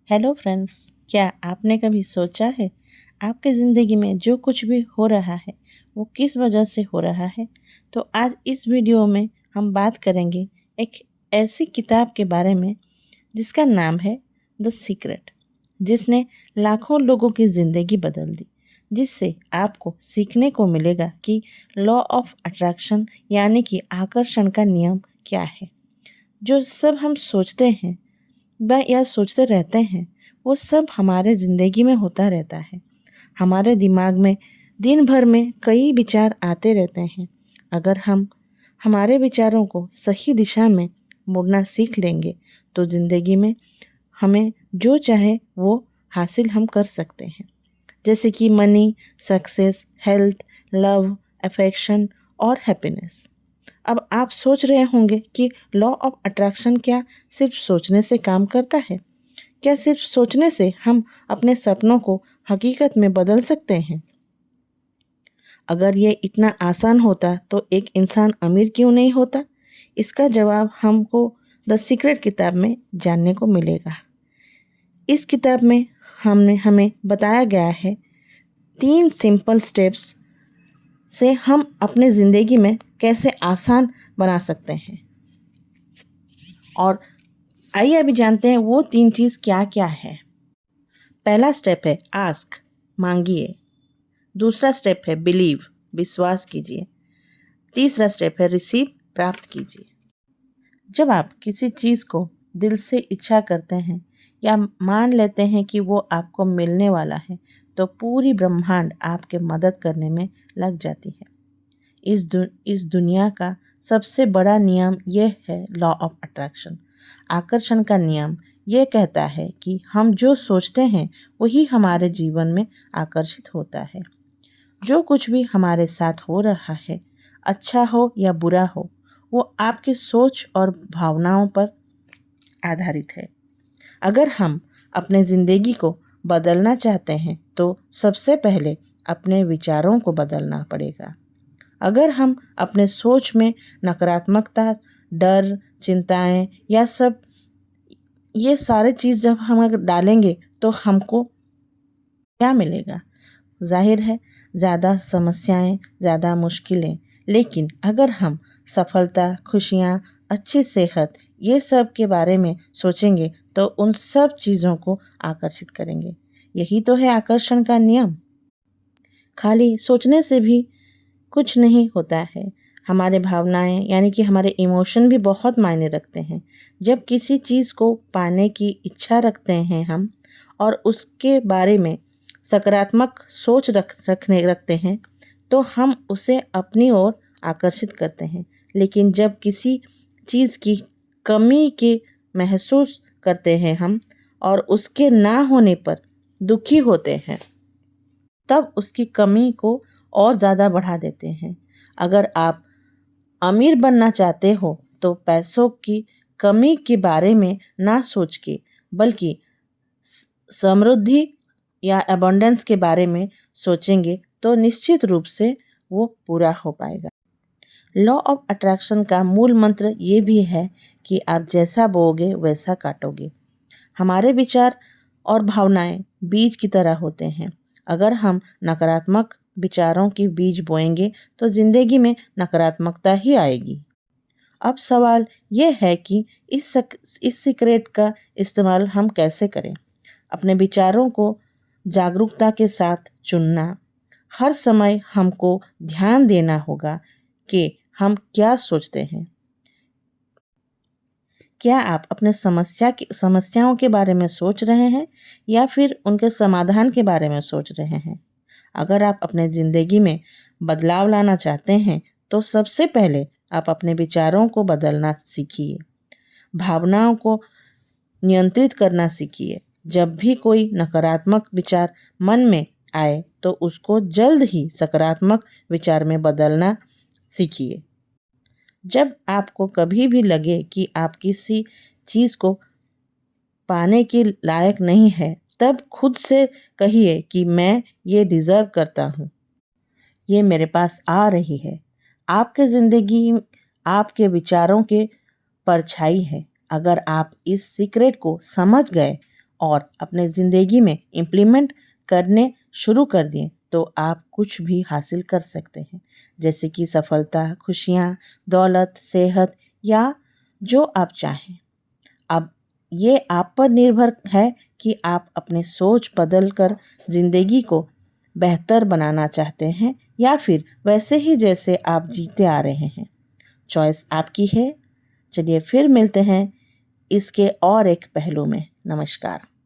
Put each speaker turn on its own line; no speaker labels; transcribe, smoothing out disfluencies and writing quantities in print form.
Hello friends, क्या आपने कभी सोचा है आपके ज़िंदगी में जो कुछ भी हो रहा है वो किस वजह से हो रहा है? तो आज इस वीडियो में हम बात करेंगे एक ऐसी किताब के बारे में जिसका नाम है द सीक्रेट, जिसने लाखों लोगों की ज़िंदगी बदल दी। जिससे आपको सीखने को मिलेगा कि लॉ ऑफ अट्रैक्शन यानी कि आकर्षण का नियम क्या है। जो सब हम सोचते हैं या सोचते रहते हैं वो सब हमारे ज़िंदगी में होता रहता है। हमारे दिमाग में दिन भर में कई विचार आते रहते हैं। अगर हम हमारे विचारों को सही दिशा में मोड़ना सीख लेंगे तो ज़िंदगी में हमें जो चाहे वो हासिल हम कर सकते हैं, जैसे कि money, success, health, love, affection और हैप्पीनेस। अब आप सोच रहे होंगे कि लॉ ऑफ अट्रैक्शन क्या सिर्फ सोचने से काम करता है? क्या सिर्फ सोचने से हम अपने सपनों को हकीकत में बदल सकते हैं? अगर ये इतना आसान होता तो एक इंसान अमीर क्यों नहीं होता? इसका जवाब हमको द सीक्रेट किताब में जानने को मिलेगा। इस किताब में हमें बताया गया है 3 सिंपल स्टेप्स से हम अपने ज़िंदगी में कैसे आसान बना सकते हैं। और आइए अभी जानते हैं वो 3 चीज़ क्या क्या है। पहला स्टेप है आस्क, मांगिए। दूसरा स्टेप है बिलीव, विश्वास कीजिए। तीसरा स्टेप है रिसीव, प्राप्त कीजिए। जब आप किसी चीज़ को दिल से इच्छा करते हैं या मान लेते हैं कि वो आपको मिलने वाला है तो पूरी ब्रह्मांड आपके मदद करने में लग जाती है। इस दुनिया का सबसे बड़ा नियम यह है लॉ ऑफ अट्रैक्शन, आकर्षण का नियम। यह कहता है कि हम जो सोचते हैं वही हमारे जीवन में आकर्षित होता है। जो कुछ भी हमारे साथ हो रहा है, अच्छा हो या बुरा हो, वो आपकी सोच और भावनाओं पर आधारित है। अगर हम अपने ज़िंदगी को बदलना चाहते हैं तो सबसे पहले अपने विचारों को बदलना पड़ेगा। अगर हम अपने सोच में नकारात्मकता, डर, चिंताएं या ये सारे चीज़ जब हम अगर डालेंगे तो हमको क्या मिलेगा? जाहिर है ज़्यादा समस्याएं, ज़्यादा मुश्किलें। लेकिन अगर हम सफलता, खुशियाँ, अच्छी सेहत ये सब के बारे में सोचेंगे तो उन सब चीज़ों को आकर्षित करेंगे। यही तो है आकर्षण का नियम। खाली सोचने से भी कुछ नहीं होता है। हमारे भावनाएं यानी कि हमारे इमोशन भी बहुत मायने रखते हैं। जब किसी चीज़ को पाने की इच्छा रखते हैं हम और उसके बारे में सकारात्मक सोच रखते हैं तो हम उसे अपनी ओर आकर्षित करते हैं। लेकिन जब किसी चीज़ की कमी के महसूस करते हैं हम और उसके ना होने पर दुखी होते हैं तब उसकी कमी को और ज़्यादा बढ़ा देते हैं। अगर आप अमीर बनना चाहते हो तो पैसों की कमी के बारे में ना सोच के बल्कि समृद्धि या अबंडेंस के बारे में सोचेंगे तो निश्चित रूप से वो पूरा हो पाएगा। लॉ ऑफ अट्रैक्शन का मूल मंत्र ये भी है कि आप जैसा बोओगे वैसा काटोगे। हमारे विचार और भावनाएं बीज की तरह होते हैं। अगर हम नकारात्मक विचारों के बीज बोएंगे तो ज़िंदगी में नकारात्मकता ही आएगी। अब सवाल यह है कि इस सीक्रेट का इस्तेमाल हम कैसे करें। अपने विचारों को जागरूकता के साथ चुनना। हर समय हमको ध्यान देना होगा कि हम क्या सोचते हैं। क्या आप अपने समस्याओं के बारे में सोच रहे हैं या फिर उनके समाधान के बारे में सोच रहे हैं? अगर आप अपने ज़िंदगी में बदलाव लाना चाहते हैं तो सबसे पहले आप अपने विचारों को बदलना सीखिए। भावनाओं को नियंत्रित करना सीखिए। जब भी कोई नकारात्मक विचार मन में आए तो उसको जल्द ही सकारात्मक विचार में बदलना सीखिए। जब आपको कभी भी लगे कि आप किसी चीज़ को पाने के लायक नहीं है तब खुद से कहिए कि मैं ये डिज़र्व करता हूँ, ये मेरे पास आ रही है। आपके ज़िंदगी आपके विचारों के परछाई है। अगर आप इस सीक्रेट को समझ गए और अपने ज़िंदगी में इम्प्लीमेंट करने शुरू कर दिए तो आप कुछ भी हासिल कर सकते हैं, जैसे कि सफलता, खुशियाँ, दौलत, सेहत या जो आप चाहें। अब ये आप पर निर्भर है कि आप अपने सोच बदल कर ज़िंदगी को बेहतर बनाना चाहते हैं या फिर वैसे ही जैसे आप जीते आ रहे हैं। चॉइस आपकी है। चलिए फिर मिलते हैं इसके और एक पहलू में। नमस्कार।